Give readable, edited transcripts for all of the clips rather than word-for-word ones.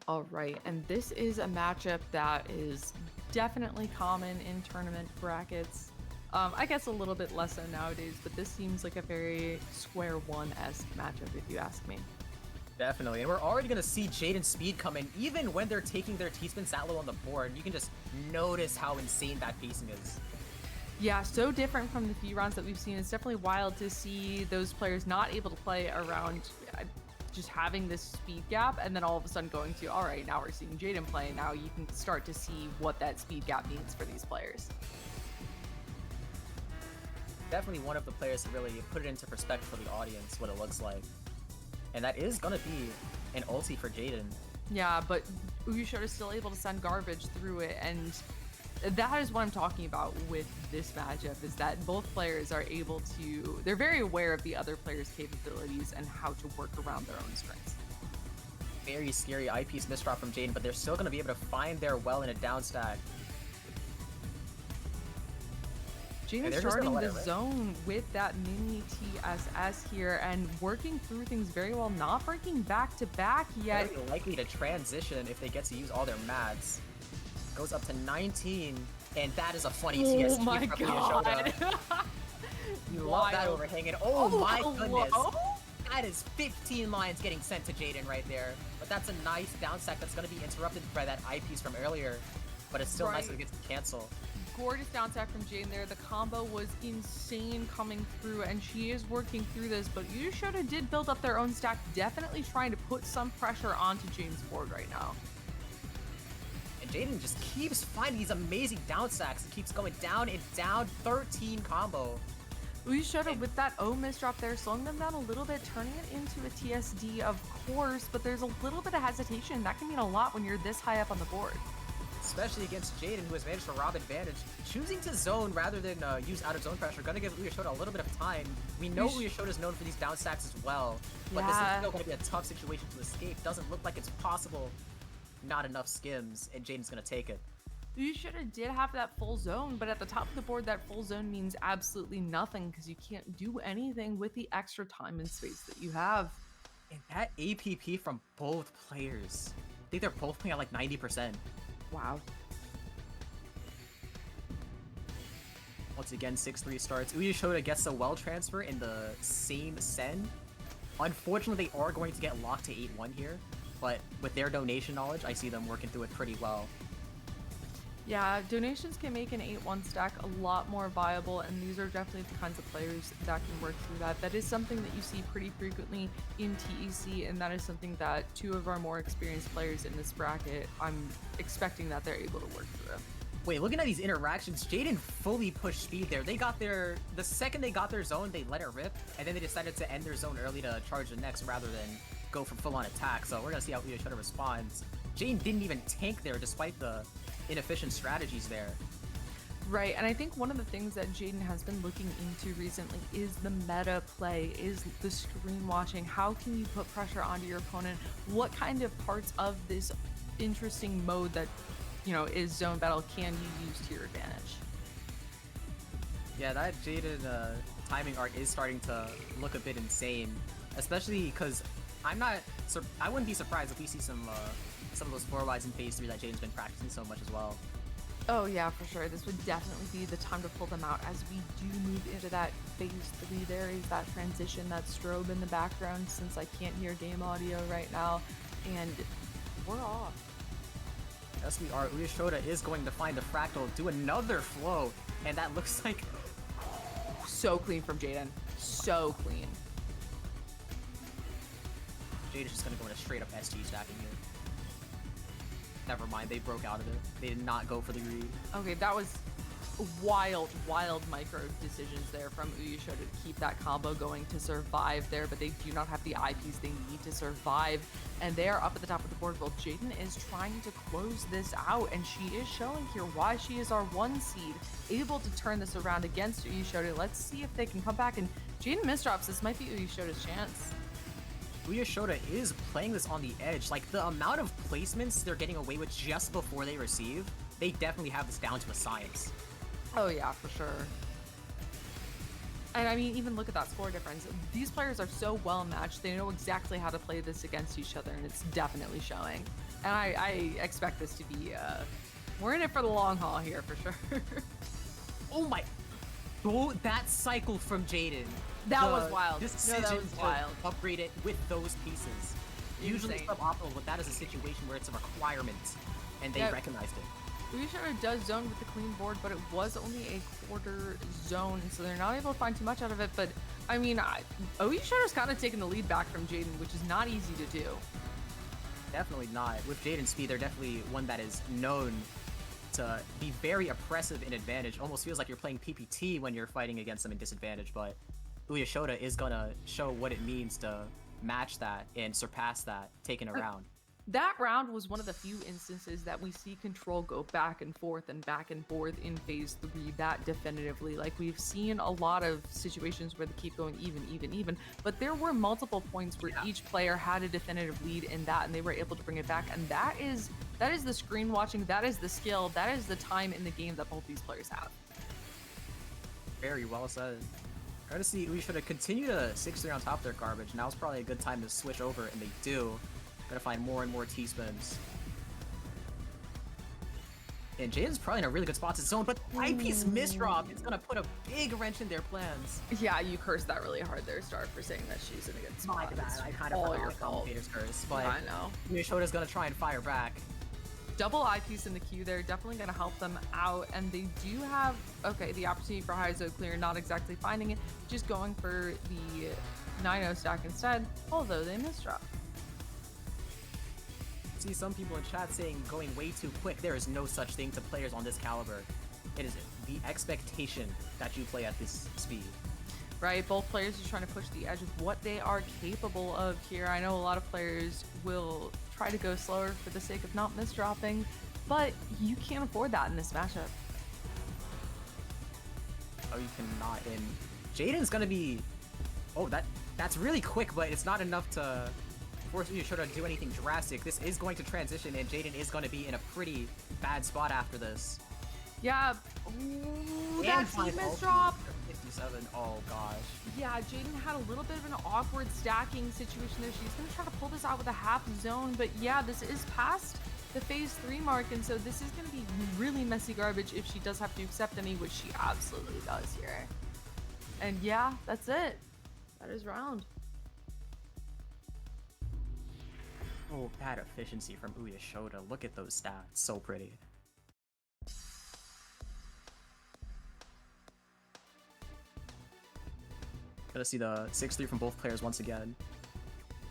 All right, and this is a matchup that is definitely common in tournament brackets. I guess a little bit less so nowadays, but this seems like a very square one-esque matchup, if you ask me. Definitely, and we're already going to see Jayden's speed come in, even when they're taking their T-spin that low on the board. You can just notice how insane that pacing is. Yeah, so different from the few rounds that we've seen. It's definitely wild to see those players not able to play around just having this speed gap, and then all of a sudden going to, all right, now we're seeing Jayden play. Now you can start to see what that speed gap means for these players. Definitely one of the players to really put it into perspective for the audience, what it looks like. And that is going to be an ulti for Jayden. Yeah, but Uyeshota is still able to send garbage through it, and that is what I'm talking about with this matchup, is that both players are able to, they're very aware of the other player's capabilities and how to work around their own strengths. Very scary eyepiece misdrop from Jayden, but they're still going to be able to find their well in a down stack. Jayden starting the zone with that mini TSS here and working through things very well, not breaking back to back yet. Very likely to transition if they get to use all their mats. Goes up to 19, and that is a funny TSG. Oh my god! You love that overhang, and oh my goodness! That is 15 lines getting sent to Jayden right there. But that's a nice down stack that's going to be interrupted by that eyepiece from earlier. But it's still nice that it gets to cancel. Gorgeous down stack from Jayden there. The combo was insane coming through, and she is working through this. But Uyeshota did build up their own stack, definitely trying to put some pressure onto Jayden's board right now. And Jayden just keeps finding these amazing down stacks. It keeps going down and down. 13 combo. Uyeshota with that O misdrop there, slowing them down a little bit, turning it into a TSD, of course, but there's a little bit of hesitation. That can mean a lot when you're this high up on the board. Especially against Jayden, who has managed to rob advantage. Choosing to zone rather than use out-of-zone pressure, gonna give Uyeshota a little bit of time. We know Uyeshota is known for these down stacks as well, but this is still going to be a tough situation to escape. Doesn't look like it's possible. Not enough skims, and Jayden's going to take it. Uyeshota did have that full zone, but at the top of the board, that full zone means absolutely nothing because you can't do anything with the extra time and space that you have. And that APP from both players. I think they're both playing at like 90%. Wow. Once again, 6-3 starts. Uyeshota gets a well transfer in the same send. Unfortunately, they are going to get locked to 8-1 here, but with their donation knowledge, I see them working through it pretty well. Yeah, donations can make an 8-1 stack a lot more viable, and these are definitely the kinds of players that can work through that. That is something that you see pretty frequently in TEC, and that is something that two of our more experienced players in this bracket, I'm expecting that they're able to work through. Wait, looking at these interactions, Jayden fully pushed speed there. They got their, the second they got their zone, they let it rip, and then they decided to end their zone early to charge the next rather than go for full-on attack. So we're going to see how Uyeshota responds. Jayden didn't even tank there despite the inefficient strategies there. Right, and I think one of the things that Jayden has been looking into recently is the meta play, is the screen watching. How can you put pressure onto your opponent? What kind of parts of this interesting mode that, you know, is zone battle can you use to your advantage? Yeah, that Jayden timing art is starting to look a bit insane, especially because I wouldn't be surprised if we see some of those forwards in phase 3 that Jayden's been practicing so much as well. Oh yeah, for sure. This would definitely be the time to pull them out as we do move into that phase 3. There is that transition, that strobe in the background, since I can't hear game audio right now, and we're off. Yes, we are. Uyeshota is going to find the fractal, do another flow, and that looks like... So clean from Jayden. So clean. Jayden's just going to go into straight up SG stacking here. Never mind, they broke out of it. They did not go for the read. Okay, that was wild micro decisions there from Uyeshota to keep that combo going to survive there, but they do not have the IPs they need to survive, and they are up at the top of the board while Jayden is trying to close this out, and she is showing here why she is our 1 seed, able to turn this around against Uyeshota. Let's see if they can come back, and Jayden misdrops. This might be Uyeshota's chance. Uyeshota is playing this on the edge. Like, the amount of placements they're getting away with just before they receive, they definitely have this down to a science. Oh yeah, for sure. And I mean, even look at that score difference. These players are so well matched. They know exactly how to play this against each other, and it's definitely showing. And I expect this to be, we're in it for the long haul here for sure. Oh my, oh, that cycle from Jayden. That was wild. Decision No, that was wild. to upgrade it with those pieces. Usually Insane. suboptimal, but that is a situation where it's a requirement, and they recognized it. Uyeshota does zone with the clean board, but it was only a quarter zone, so they're not able to find too much out of it. But I mean, Uyeshota's kind of taking the lead back from Jayden, which is not easy to do. Definitely not. With Jayden's speed, they're definitely one that is known to be very oppressive in advantage. Almost feels like you're playing PPT when you're fighting against them in disadvantage, but Uyeshota is gonna show what it means to match that and surpass that, taking a round. That round was one of the few instances that we see control go back and forth in phase 3 that definitively. Like, we've seen a lot of situations where they keep going even, but there were multiple points where each player had a definitive lead in that and they were able to bring it back. And that is the screen watching, that is the skill, that is the time in the game that both these players have. Very well said. Try to see Uyeshota continue to 6-3 on top of their garbage. Now is probably a good time to switch over, and they do. Gonna find more and more T-spins. And Jayden's probably in a really good spot to zone, but eyepiece misdrop is gonna put a big wrench in their plans. Yeah, you cursed that really hard there, Star, for saying that she's in a good spot. My bad, I kind of forgot your commentator's curse, but I know. Uyeshota's gonna try and fire back. Double eyepiece in the queue there, definitely going to help them out. And they do have, okay, the opportunity for high zone clear, not exactly finding it, just going for the 9-0 stack instead, although they misdrop. See some people in chat saying going way too quick. There is no such thing to players on this caliber. It is the expectation that you play at this speed. Right, both players are trying to push the edge of what they are capable of here. I know a lot of players will try to go slower for the sake of not misdropping, but you can't afford that in this matchup. Oh, you cannot. And Jayden's gonna be... Oh, that's really quick, but it's not enough to force Uyeshota to do anything drastic. This is going to transition, and Jayden is going to be in a pretty bad spot after this. Yeah. Ooh, that misdrop. 57. Oh gosh. Yeah, Jayden had a little bit of an awkward stacking situation there. She's going to try to pull this out with a half zone, but yeah, this is past the phase 3 mark, and so this is going to be really messy garbage if she does have to accept any, which she absolutely does here. And yeah, that's it. That is round. Oh, bad efficiency from Uyeshota. Look at those stats. So pretty. Gonna see the 6-3 from both players once again.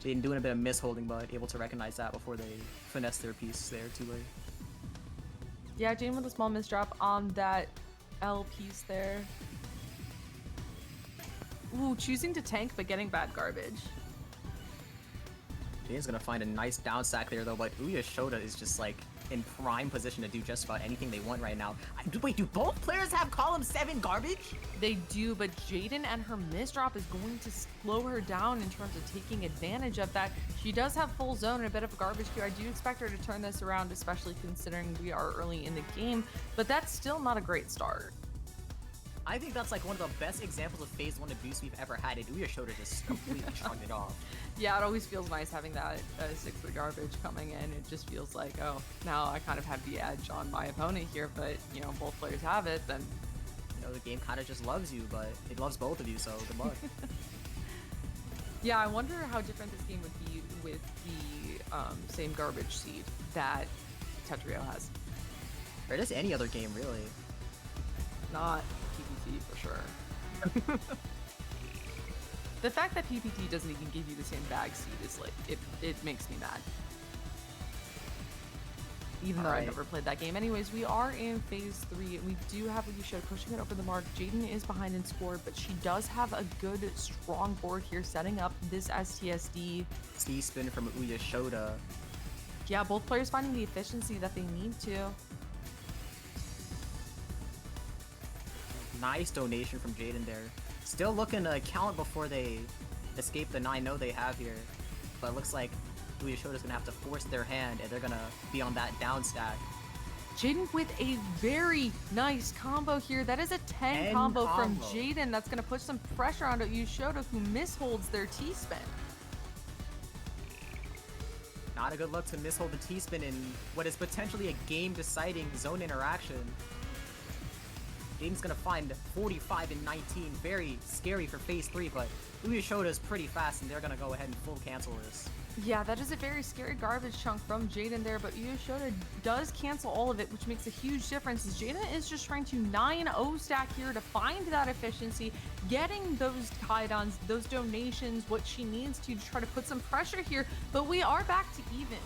Jayden doing a bit of misholding, but able to recognize that before they finesse their piece there too late. Yeah, Jayden with a small misdrop on that L piece there. Ooh, choosing to tank but getting bad garbage. Jayden's gonna find a nice down stack there though, but Uyeshota is just like in prime position to do just about anything they want right now. Wait, do both players have column 7 garbage? They do, but Jayden and her misdrop is going to slow her down in terms of taking advantage of that. She does have full zone and a bit of a garbage queue. I do expect her to turn this around, especially considering we are early in the game, but that's still not a great start. I think that's like one of the best examples of phase 1 abuse we've ever had, and Uyeshota just completely shrugged it off. Yeah, it always feels nice having that 6-3 garbage coming in. It just feels like, oh, now I kind of have the edge on my opponent here, but, you know, both players have it, then... You know, the game kind of just loves you, but it loves both of you, so good luck. Yeah, I wonder how different this game would be with the same garbage seed that Tetris has. Or just any other game, really. Not PPT, for sure. The fact that PPT doesn't even give you the same bag seed is like, it makes me mad. Even though I never played that game. Anyways, we are in phase 3, and we do have Uyeshota pushing it over the mark. Jayden is behind in score, but she does have a good, strong board here, setting up this STSD. C-spin from Uyeshota. Yeah, both players finding the efficiency that they need to. Nice donation from Jayden there. Still looking to count before they escape the 9-0 they have here. But it looks like Uyeshota's gonna have to force their hand, and they're gonna be on that down stack. Jayden with a very nice combo here. That is a 10 combo from Jayden. That's gonna put some pressure onto Uyeshota, who misholds their T-spin. Not a good look to mishold the T-spin in what is potentially a game-deciding zone interaction. Jayden's gonna find 45 and 19. Very scary for phase 3, but Uyeshota is pretty fast, and they're gonna go ahead and full cancel this. Yeah, that is a very scary garbage chunk from Jayden there, but Uyeshota does cancel all of it, which makes a huge difference. Jayden is just trying to 9-0 stack here to find that efficiency, getting those tie-downs, those donations, what she needs to try to put some pressure here, but we are back to even.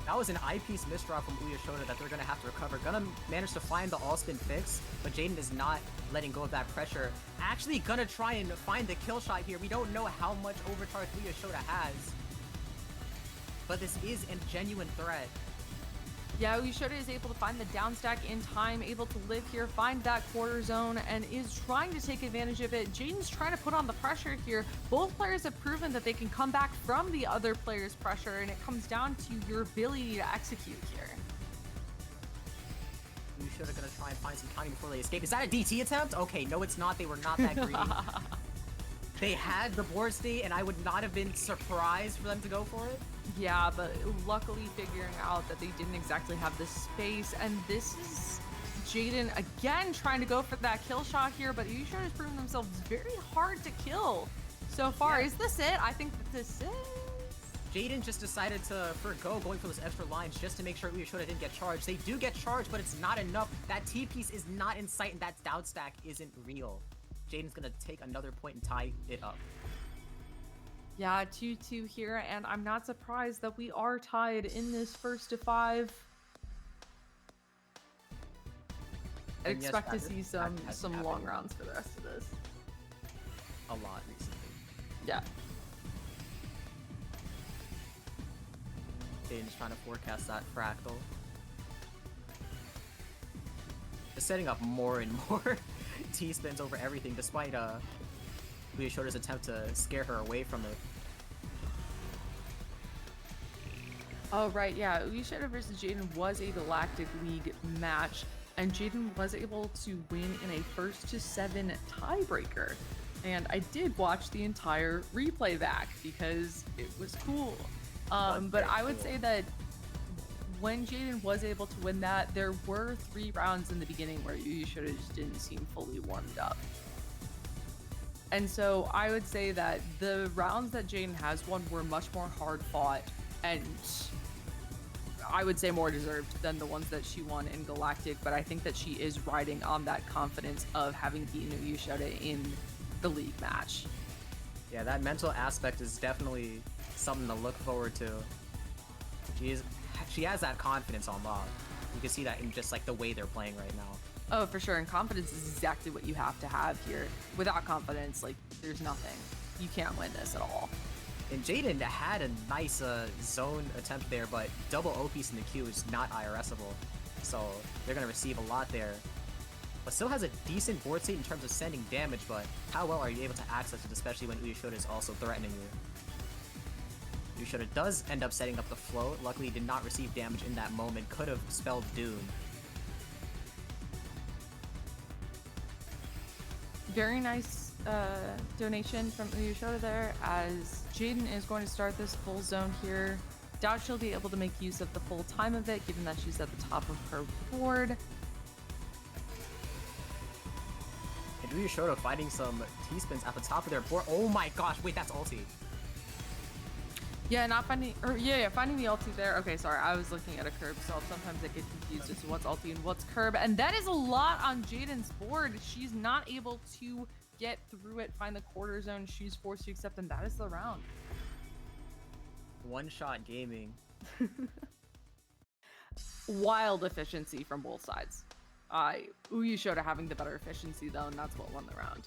That was an eyepiece misdraw from Uyeshota that they're going to have to recover. Gonna manage to find the all-spin fix, but Jayden is not letting go of that pressure. Actually gonna try and find the kill shot here. We don't know how much overcharge Uyeshota has, but this is a genuine threat. Yeah, Uyeshota is able to find the down stack in time, able to live here, find that quarter zone, and is trying to take advantage of it. Jayden's trying to put on the pressure here. Both players have proven that they can come back from the other player's pressure, and it comes down to your ability to execute here. Uyeshota gonna try and find some timing before they escape. Is that a DT attempt? Okay, no it's not. They were not that greedy. They had the board state, and I would not have been surprised for them to go for it. Yeah, but luckily figuring out that they didn't exactly have the space, and this is Jayden again trying to go for that kill shot here, but Uyeshota has proven themselves very hard to kill so far. Yeah. Is this it? I think that this is. Jayden just decided to forgo going for those extra lines just to make sure Uyeshota didn't get charged. They do get charged, but it's not enough. That T-piece is not in sight, and that down stack isn't real. Jayden's gonna take another point and tie it up. Yeah, 2-2 here, and I'm not surprised that we are tied in this first to 5. I expect to see some long rounds for the rest of this. A lot recently. Yeah. Jayden's trying to forecast that fractal. Just setting up more and more T-spins over everything, despite Uyeshota's attempt to scare her away from it. Oh, right, yeah. Uyeshota versus Jayden was a Galactic League match, and Jayden was able to win in a 1-7 tiebreaker. And I did watch the entire replay back because it was cool. But I would say that when Jayden was able to win that, there were 3 rounds in the beginning where Uyeshota just didn't seem fully warmed up. And so I would say that the rounds that Jayden has won were much more hard fought, and I would say more deserved than the ones that she won in Galactic, but I think that she is riding on that confidence of having beaten Uyeshota in the league match. Yeah, that mental aspect is definitely something to look forward to. She has that confidence on lock. You can see that in just like the way they're playing right now. Oh, for sure, and confidence is exactly what you have to have here. Without confidence, like, there's nothing. You can't win this at all. And Jayden had a nice zone attempt there, but double O-piece in the queue is not IRS-able. So they're going to receive a lot there. But still has a decent board state in terms of sending damage, but how well are you able to access it, especially when Uyeshota is also threatening you? Uyeshota does end up setting up the float. Luckily, did not receive damage in that moment. Could have spelled doom. Very nice donation from Uyeshota there, as Jayden is going to start this full zone here. Doubt she'll be able to make use of the full time of it, given that she's at the top of her board. And Uyeshota finding some T-spins at the top of their board. Oh my gosh, wait, that's ulti. Yeah, not finding, or yeah, finding the ulti there. Okay, sorry, I was looking at a curb, so sometimes I get confused as to what's ulti and what's curb, and that is a lot on Jayden's board. She's not able to get through it, find the quarter zone. She's forced to accept, and that is the round. One-shot gaming. Wild efficiency from both sides. Uyeshota having the better efficiency though, and that's what won the round.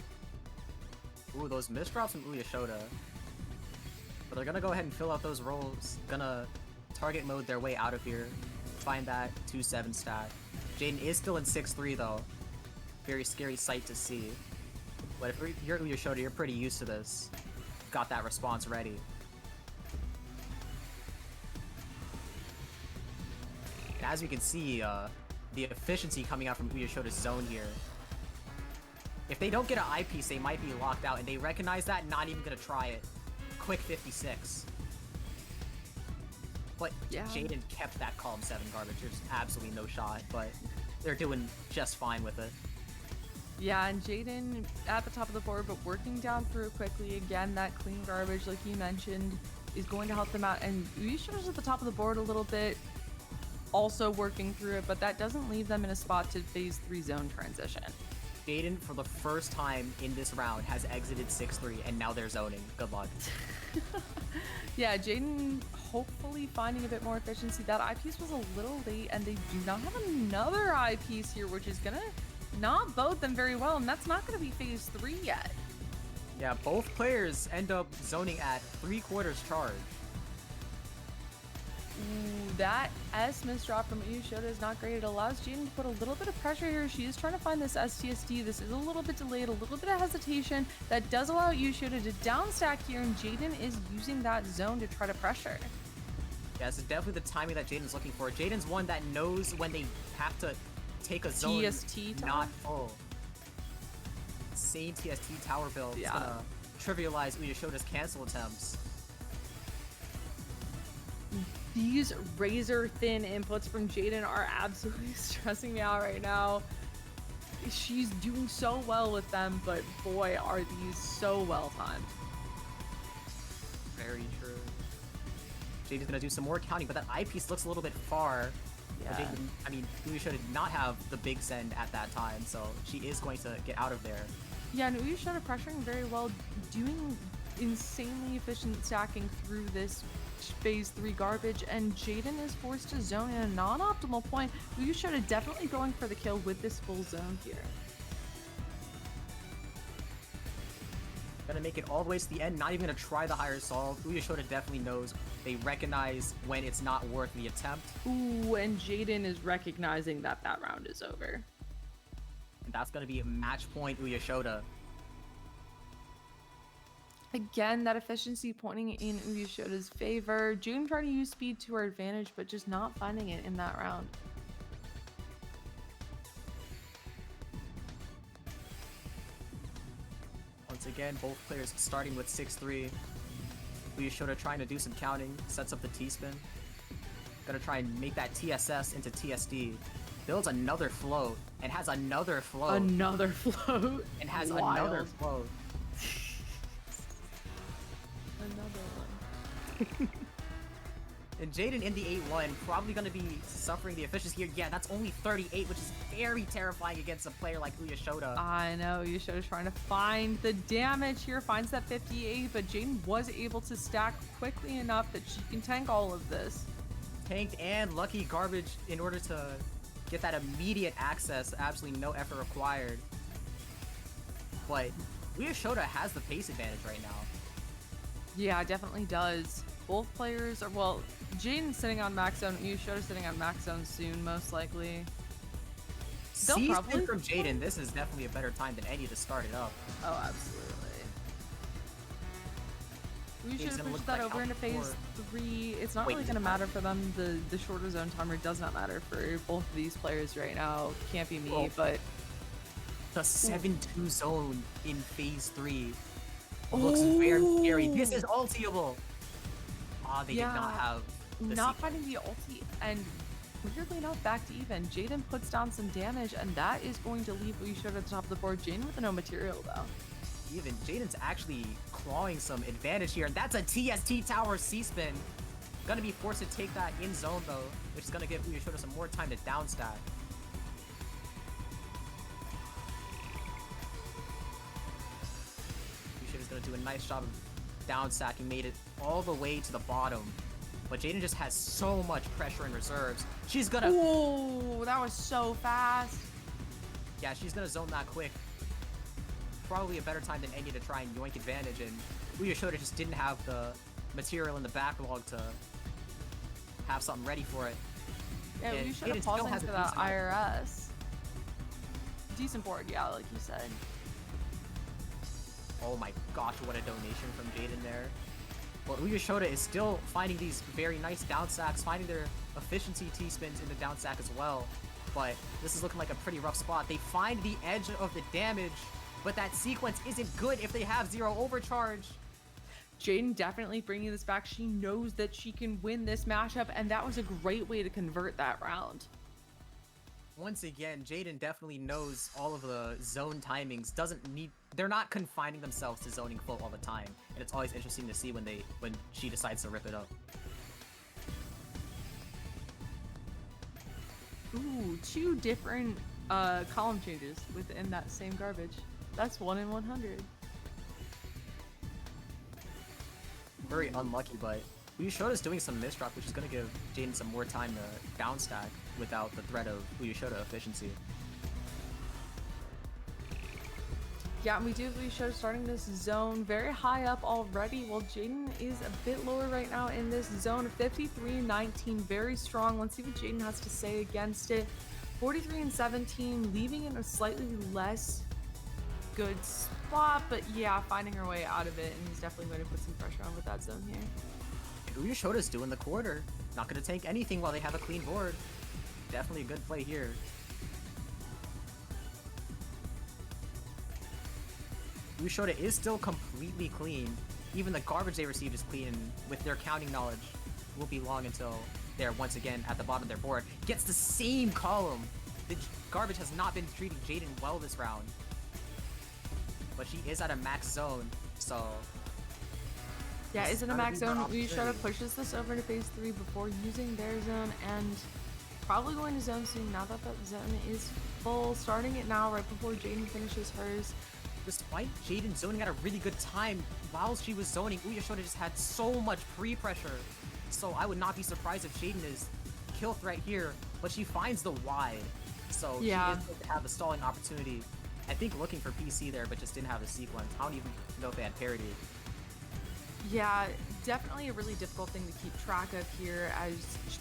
Ooh, those misdrops from Uyeshota. But they're gonna go ahead and fill out those roles. Gonna target mode their way out of here. Find that 2-7 stat. Jayden is still in 6-3 though. Very scary sight to see. But if you're Uyeshota, you're pretty used to this. Got that response ready. And as we can see, the efficiency coming out from Uyeshota's zone here. If they don't get an eyepiece, they might be locked out, and they recognize that, not even gonna try it. Quick 56. But Yeah. Jayden kept that column 7 garbage. There's absolutely no shot, but they're doing just fine with it. Yeah, and Jayden at the top of the board, but working down through it quickly. Again, that clean garbage, like you mentioned, is going to help them out. And Uyeshota's at the top of the board a little bit, also working through it, but that doesn't leave them in a spot to phase 3 zone transition. Jayden, for the first time in this round, has exited 6-3, and now they're zoning. Good luck. Yeah, Jayden hopefully finding a bit more efficiency. That eyepiece was a little late, and they do not have another eyepiece here, which is going to not bode them very well, and that's not going to be phase 3 yet. Yeah, both players end up zoning at 3/4 charge. Ooh, that S misdrop from Uyeshota is not great. It allows Jayden to put a little bit of pressure here. She is trying to find this STSD. This is a little bit delayed, a little bit of hesitation. That does allow Uyeshota to downstack here, and Jayden is using that zone to try to pressure. Yeah, this is definitely the timing that Jayden's looking for. Jayden's one that knows when they have to take a zone TST tower? not full. Insane TST tower build. Yeah. It's gonna trivialize Uyeshota's cancel attempts. These razor thin inputs from Jayden are absolutely stressing me out right now. She's doing so well with them, but boy, are these so well timed. Very true. Jayden's gonna do some more counting, but that eyepiece looks a little bit far. Yeah. Jayden, I mean, Uyeshota did not have the big send at that time, so she is going to get out of there. Yeah, and Uyeshota pressuring very well, doing insanely efficient stacking through this phase 3 garbage, and Jayden is forced to zone in a non-optimal point. Uyeshota definitely going for the kill with this full zone here. Gonna make it all the way to the end, not even gonna try the higher solve. Uyeshota definitely knows. They recognize when it's not worth the attempt. Ooh, and Jayden is recognizing that that round is over. And that's gonna be match point Uyeshota. Again, that efficiency pointing in Uyeshota's favor. Jayden trying to use speed to her advantage, but just not finding it in that round. Once again, both players starting with 6-3. Uyeshota trying to do some counting, sets up the T-spin. Gonna try and make that TSS into TSD. Builds another float, and has another float. Another float. And has Wild. another float. Another one. And Jayden in the 8-1, probably going to be suffering the efficiency here. Yeah, that's only 38, which is very terrifying against a player like Uyeshota. I know, Uyeshota's trying to find the damage here, finds that 58, but Jayden was able to stack quickly enough that she can tank all of this. Tanked and lucky garbage in order to get that immediate access, absolutely no effort required. But Uyeshota has the pace advantage right now. Yeah, definitely does. Both players are, well, Jayden's sitting on max zone, Uyeshota's sitting on max zone soon, most likely. They'll C-spin probably from Jayden, this is definitely a better time than any to start it up. Oh, absolutely. We should He's have gonna pushed look that like over out into phase 3. It's not Wait, really does going to it matter for them. The shorter zone timer does not matter for both of these players right now. Can't be me, Oh. but The 7-2 zone in phase 3 looks very scary. This is ultiable. Ah, they did not have the not sequence. finding the ulti, and weirdly enough, back to even. Jayden puts down some damage, and that is going to leave Uyeshota at the top of the board. Jayden with no material, though. Even Jayden's actually clawing some advantage here. That's a TST tower C-spin. Gonna be forced to take that in zone though, which is gonna give Uyeshota some more time to downstack. Uyeshota's gonna do a nice job of downstacking, made it all the way to the bottom. But Jayden just has so much pressure in reserves. She's gonna... Oh, that was so fast. Yeah, she's gonna zone that quick. Probably a better time than any to try and yoink advantage, and Uyeshota just didn't have the material in the backlog to have something ready for it. Yeah, And we should have Jayden still paused has into a that decent amount. IRS. Decent board, yeah, like you said. Oh my gosh, what a donation from Jayden there. Well, Uyeshota is still finding these very nice downstacks, finding their efficiency T-spins in the downstack as well. But this is looking like a pretty rough spot. They find the edge of the damage, but that sequence isn't good if they have 0 overcharge. Jayden definitely bringing this back. She knows that she can win this matchup, and that was a great way to convert that round. Once again, Jayden definitely knows all of the zone timings. They're not confining themselves to zoning full all the time, and it's always interesting to see when she decides to rip it up. Ooh, 2 different column changes within that same garbage. That's 1 in 100. Very unlucky, but Uyeshota's doing some misdrop, which is going to give Jayden some more time to down stack without the threat of Uyeshota efficiency. Yeah, and we do have Uyeshota starting this zone very high up already, while Jayden is a bit lower right now in this zone. 53-19, very strong. Let's see what Jayden has to say against it. 43-17, leaving it in a slightly less good spot, but yeah, finding her way out of it, and he's definitely going to put some pressure on with that zone here. Uyeshota's doing the quarter. Not going to tank anything while they have a clean board. Definitely a good play here. Uyeshota is still completely clean. Even the garbage they received is clean, and with their counting knowledge, it won't be long until they're once again at the bottom of their board. Gets the same column! The garbage has not been treating Jayden well this round. But she is at a max zone, so... Yeah, is in a max zone. Uyeshota pushes this over to phase 3 before using their zone, and probably going to zone soon now that that zone is full. Starting it now right before Jayden finishes hers. Despite Jayden zoning at a really good time, while she was zoning, Uyeshota just had so much pre-pressure. So I would not be surprised if Jayden is kill threat here, but she finds the wide. So yeah, she is going to have a stalling opportunity. I think looking for PC there, but just didn't have the sequence. I don't even know if they had parity. Yeah, definitely a really difficult thing to keep track of here, as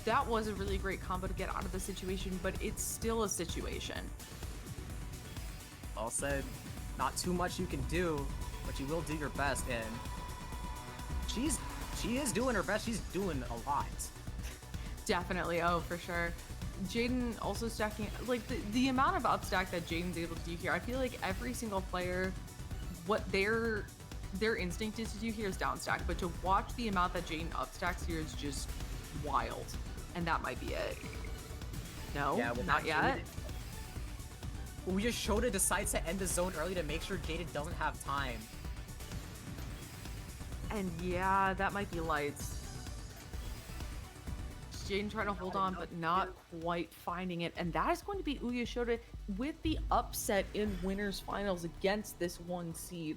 that was a really great combo to get out of the situation, but it's still a situation. All said, not too much you can do, but you will do your best, and she is doing her best. She's doing a lot. Definitely, oh, for sure. Jayden also stacking, like the amount of upstack that Jayden's able to do here, I feel like every single player, what their instinct is to do here is downstack, but to watch the amount that Jayden upstacks here is just wild, and that might be it. No, yeah, well, not yet. Uyeshota decides to end the zone early to make sure Jayden doesn't have time. And yeah, that might be lights. Jayden trying to hold on, but not quite finding it. And that is going to be Uyeshota with the upset in winners finals against this 1 seed.